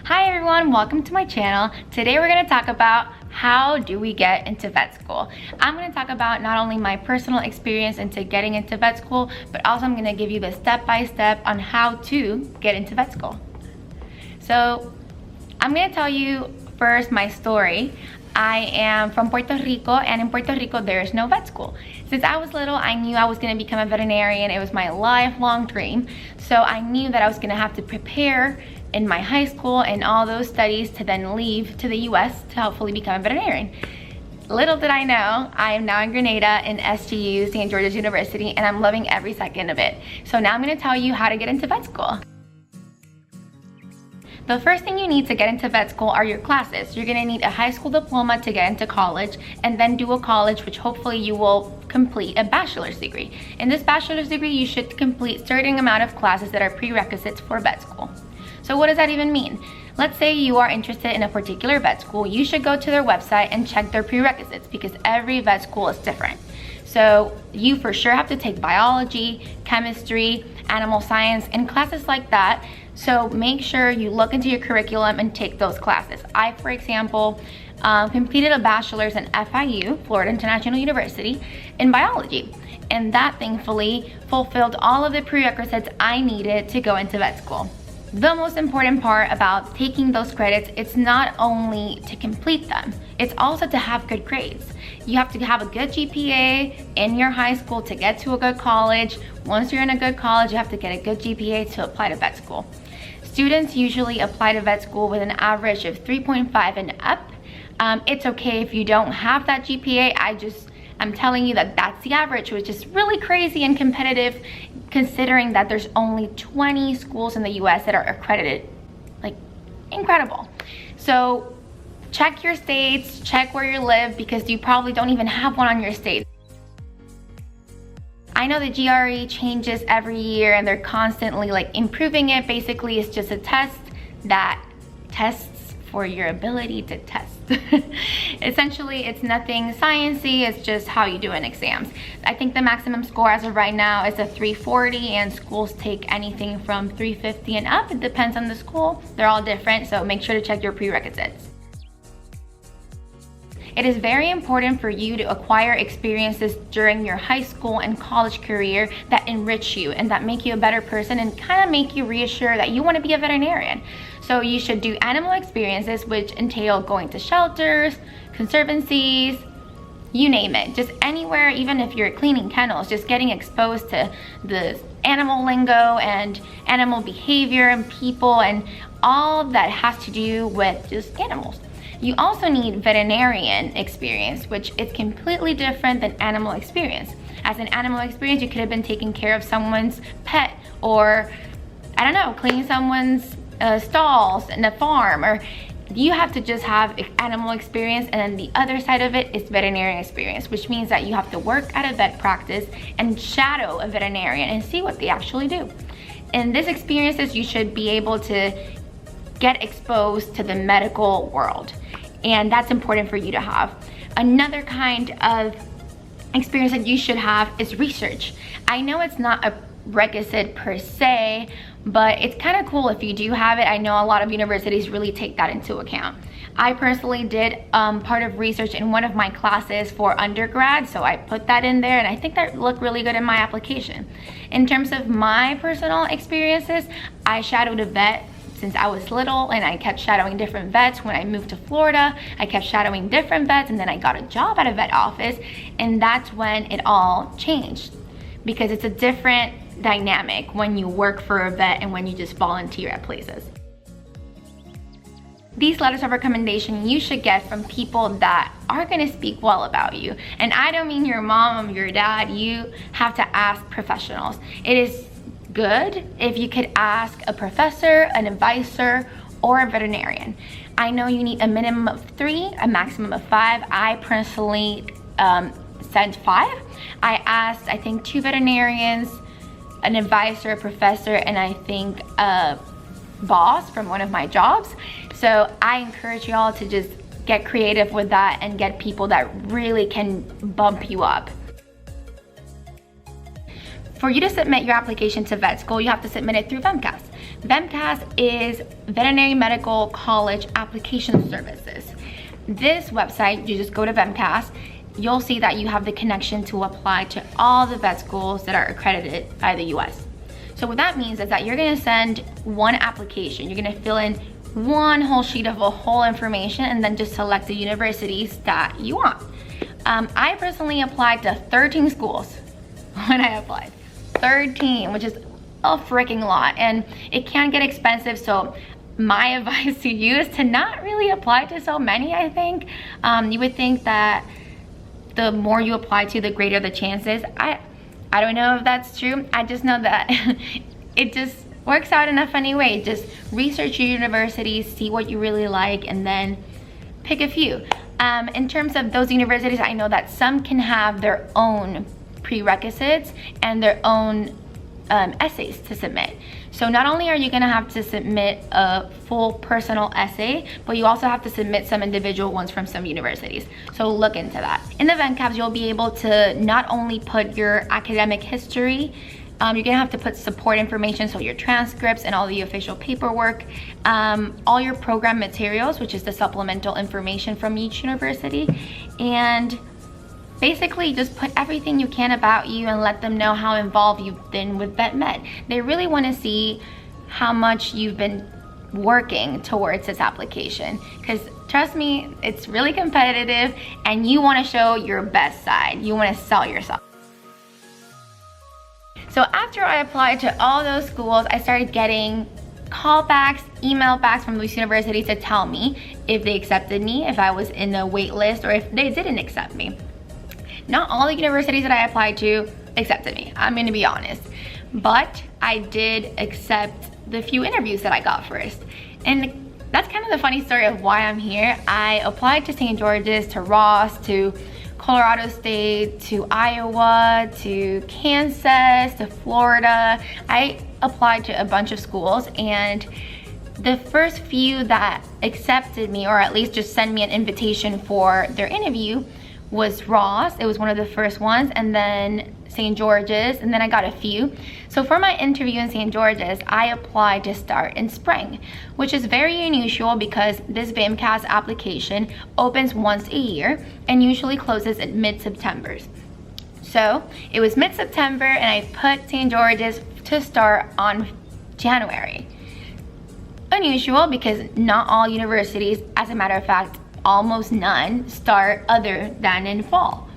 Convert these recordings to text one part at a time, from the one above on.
Hi everyone, welcome to my channel. Today we're going to talk about how do we get into vet school. I'm going to talk about not only my personal experience into getting into vet school, but also I'm going to give you the step-by-step on how to get into vet school. So I'm going to tell you first my story. I am from Puerto Rico, and in Puerto Rico there is no vet school. Since I was little, I knew I was going to become a veterinarian. It was my lifelong dream. So I knew that I was going to have to prepare in my high school and all those studies to then leave to the US to hopefully become a veterinarian. Little did I know, I am now in Grenada in SGU, St. George's University, and I'm loving every second of it. So now I'm going to tell you how to get into vet school. The first thing you need to get into vet school are your classes. You're going to need a high school diploma to get into college, and then do a college, which hopefully you will complete a bachelor's degree. In this bachelor's degree, you should complete a certain amount of classes that are prerequisites for vet school. So what does that even mean? Let's say you are interested in a particular vet school. You should go to their website and check their prerequisites because every vet school is different. So you for sure have to take biology, chemistry, animal science, and classes like that. So make sure you look into your curriculum and take those classes. I, for example, completed a bachelor's in FIU, Florida International University, in biology. And that thankfully fulfilled all of the prerequisites I needed to go into vet school. The most important part about taking those credits, it's not only to complete them, it's also to have good grades. You have to have a good GPA in your high school to get to a good college. Once you're in a good college, you have to get a good GPA to apply to vet school. Students usually apply to vet school with an average of 3.5 and up. It's okay if you don't have that GPA. I'm telling you that that's the average, which is really crazy and competitive considering that there's only 20 schools in the US that are accredited. Like, incredible. So check your states, check where you live, because you probably don't even have one on your state. I know the GRE changes every year and they're constantly like improving it. Basically, it's just a test that tests for your ability to test. Essentially, it's nothing sciencey, it's just how you do in exams. I think the maximum score as of right now is a 340, and schools take anything from 350 and up. It depends on the school. They're all different, so make sure to check your prerequisites. It is very important for you to acquire experiences during your high school and college career that enrich you and that make you a better person and kind of make you reassure that you want to be a veterinarian. So you should do animal experiences, which entail going to shelters, conservancies, you name it. Just anywhere, even if you're cleaning kennels, just getting exposed to the animal lingo and animal behavior and people and all that has to do with just animals. You also need veterinarian experience, which is completely different than animal experience. As an animal experience, you could have been taking care of someone's pet, or I don't know, cleaning someone's stalls in a farm, or you have to just have animal experience. And then the other side of it is veterinarian experience, which means that you have to work at a vet practice and shadow a veterinarian and see what they actually do. In these experiences, you should be able to get exposed to the medical world, and that's important for you to have. Another kind of experience that you should have is research. I know it's not a requisite per se, but it's kind of cool if you do have it. I know a lot of universities really take that into account. I personally did part of research in one of my classes for undergrad, so I put that in there, and I think that looked really good in my application. In terms of my personal experiences, I shadowed a vet since I was little, and I kept shadowing different vets. When I moved to Florida, I kept shadowing different vets, and then I got a job at a vet office, and that's when it all changed, because it's a different dynamic when you work for a vet and when you just volunteer at places. These letters of recommendation you should get from people that are going to speak well about you. And I don't mean your mom or your dad. You have to ask professionals. It is good if you could ask a professor, an advisor, or a veterinarian. I know you need a minimum of 3, a maximum of 5. I personally sent 5. I asked, I think, 2 veterinarians, an advisor, a professor, and I think a boss from one of my jobs. So I encourage y'all to just get creative with that and get people that really can bump you up. For you to submit your application to vet school, you have to submit it through VMCAS. VMCAS is Veterinary Medical College Application Services. This website, you just go to VMCAS, you'll see that you have the connection to apply to all the vet schools that are accredited by the US. So what that means is that you're gonna send one application. You're gonna fill in one whole sheet of whole information and then just select the universities that you want. I personally applied to 13 schools when I applied. 13, which is a freaking lot, and it can get expensive, so my advice to you is to not really apply to so many, I think. You would think that the more you apply to, the greater the chances. I don't know if that's true. I just know that it just works out enough anyway. Just research your universities, see what you really like, and then pick a few. In terms of those universities, I know that some can have their own prerequisites and their own essays to submit. So not only are you gonna have to submit a full personal essay, but you also have to submit some individual ones from some universities. So look into that. In the VMCAS, you'll be able to not only put your academic history, you're gonna have to put support information, so your transcripts and all the official paperwork, all your program materials, which is the supplemental information from each university, and basically just put everything you can about you and let them know how involved you've been with vet med. They really want to see how much you've been working towards this application, because trust me, it's really competitive and you want to show your best side. You want to sell yourself. So after I applied to all those schools, I started getting callbacks, email backs from these universities to tell me if they accepted me, if I was in the wait list, or if they didn't accept me. Not all the universities that I applied to accepted me, I'm gonna be honest. But I did accept the few interviews that I got first. And that's kind of the funny story of why I'm here. I applied to St. George's, to Ross, to Colorado State, to Iowa, to Kansas, to Florida. I applied to a bunch of schools, and the first few that accepted me, or at least just sent me an invitation for their interview, was Ross. It was one of the first ones, and then St. George's, and then I got a few. So for my interview in St. George's, I applied to start in spring, which is very unusual because this VMCAS application opens once a year and usually closes at mid-September. So it was mid-September and I put St. George's to start on January. Unusual because not all universities, as a matter of fact, almost none, start other than in fall.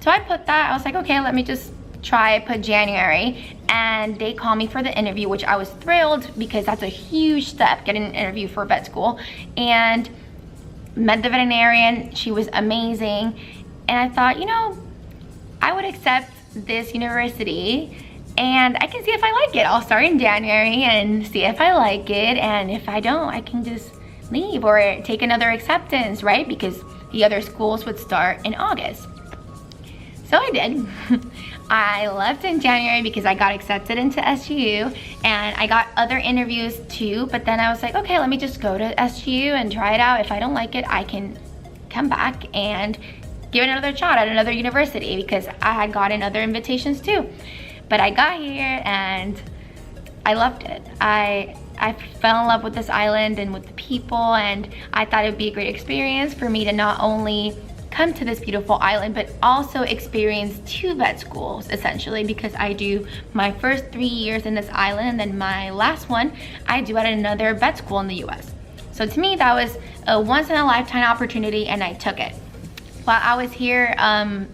So I put that, I was like, okay, let me just try, put January, and they called me for the interview, which I was thrilled because that's a huge step, getting an interview for vet school. And met the veterinarian, she was amazing. And I thought, you know, I would accept this university and I can see if I like it. I'll start in January and see if I like it, and if I don't, I can just leave or take another acceptance, right? Because the other schools would start in August. So I did. I left in January because I got accepted into SGU, and I got other interviews too, but then I was like, okay, let me just go to SGU and try it out. If I don't like it, I can come back and give it another shot at another university, because I had gotten other invitations too. But I got here and I loved it. I fell in love with this island and with the people, and I thought it would be a great experience for me to not only come to this beautiful island, but also experience 2 vet schools, essentially, because I do my first 3 years in this island, and then my last one I do at another vet school in the US. So to me, that was a once-in-a-lifetime opportunity, and I took it. While I was here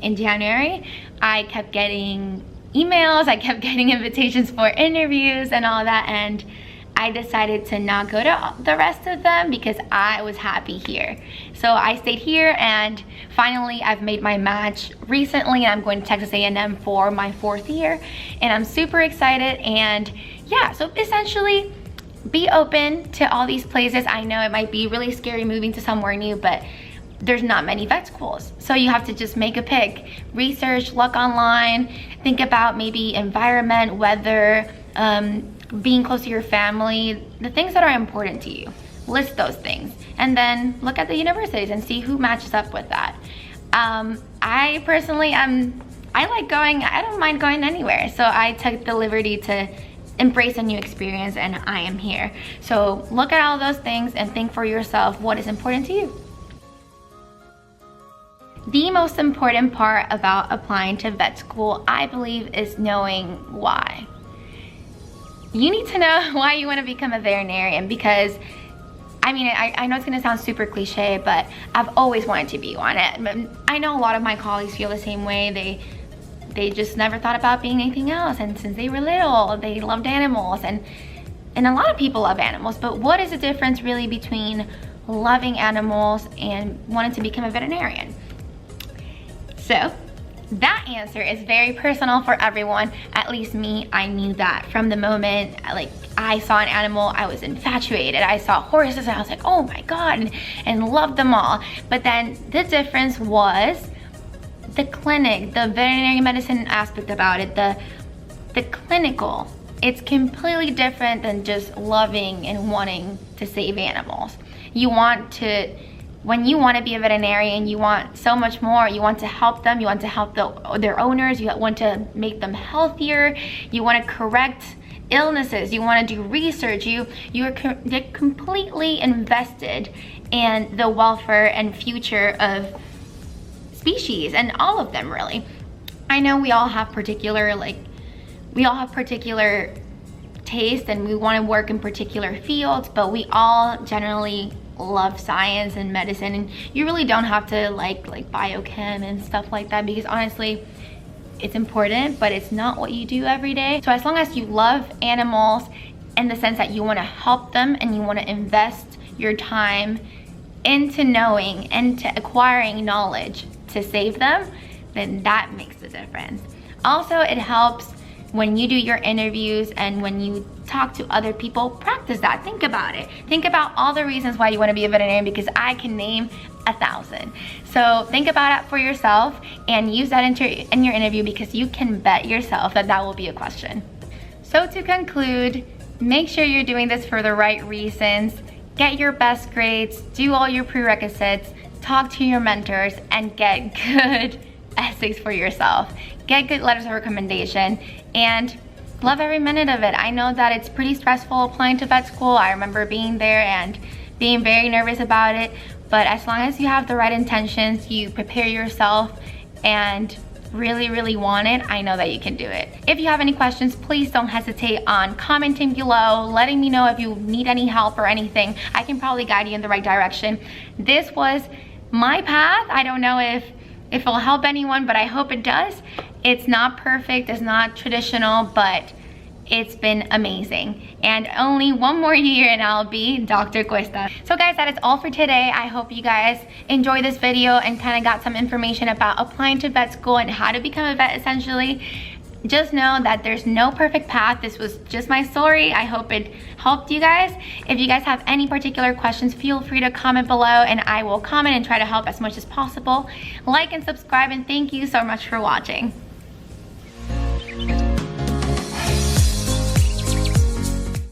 in January, I kept getting emails, I kept getting invitations for interviews and all that, and I decided to not go to the rest of them because I was happy here. So I stayed here, and finally I've made my match recently, and I'm going to Texas A&M for my 4th year, and I'm super excited. And yeah, so essentially be open to all these places. I know it might be really scary moving to somewhere new, but there's not many vet schools, so you have to just make a pick. Research, look online, think about maybe environment, weather, being close to your family, the things that are important to you. List those things, and then look at the universities and see who matches up with that. I personally I like going, I don't mind going anywhere, so I took the liberty to embrace a new experience, and I am here. So look at all those things and think for yourself what is important to you. The most important part about applying to vet school, I believe, is knowing why. You need to know why you want to become a veterinarian, because I mean, I know it's gonna sound super cliche, but I've always wanted to be one. I know a lot of my colleagues feel the same way. They just never thought about being anything else, and since they were little, they loved animals, and a lot of people love animals, but what is the difference really between loving animals and wanting to become a veterinarian? So that answer is very personal for everyone. At least me, I knew that from the moment like I saw an animal, I was infatuated. I saw horses and I was like, oh my God, and loved them all. But then the difference was the clinic, the veterinary medicine aspect about it, the clinical. It's completely different than just loving and wanting to save animals. When you want to be a veterinarian, you want so much more. You want to help them, you want to help their owners, you want to make them healthier, you want to correct illnesses, you want to do research, you're completely invested in the welfare and future of species, and all of them really. I know we all have particular taste and we want to work in particular fields, but we all generally love science and medicine, and you really don't have to like biochem and stuff like that, because honestly it's important, but it's not what you do every day. So as long as you love animals in the sense that you want to help them and you want to invest your time into knowing and to acquiring knowledge to save them, then that makes the difference. Also, it helps when you do your interviews and when you talk to other people. Practice that. Think about it. Think about all the reasons why you want to be a veterinarian, because I can name 1,000. So think about it for yourself and use that in your interview, because you can bet yourself that that will be a question. So to conclude, make sure you're doing this for the right reasons. Get your best grades, do all your prerequisites, talk to your mentors, and get good essays for yourself. Get good letters of recommendation, and love every minute of it. I know that it's pretty stressful applying to vet school. I remember being there and being very nervous about it, but as long as you have the right intentions, you prepare yourself and really want it, I know that you can do it. If you have any questions, please don't hesitate on commenting below, letting me know if you need any help or anything. I can probably guide you in the right direction. This was my path. I don't know if it'll help anyone, but I hope it does. It's not perfect, it's not traditional, but it's been amazing. And only one more year and I'll be Dr. Cuesta. So guys, that is all for today. I hope you guys enjoyed this video and kind of got some information about applying to vet school and how to become a vet essentially. Just know that there's no perfect path. This was just my story. I hope it helped you guys. If you guys have any particular questions, feel free to comment below and I will comment and try to help as much as possible. Like and subscribe, and thank you so much for watching.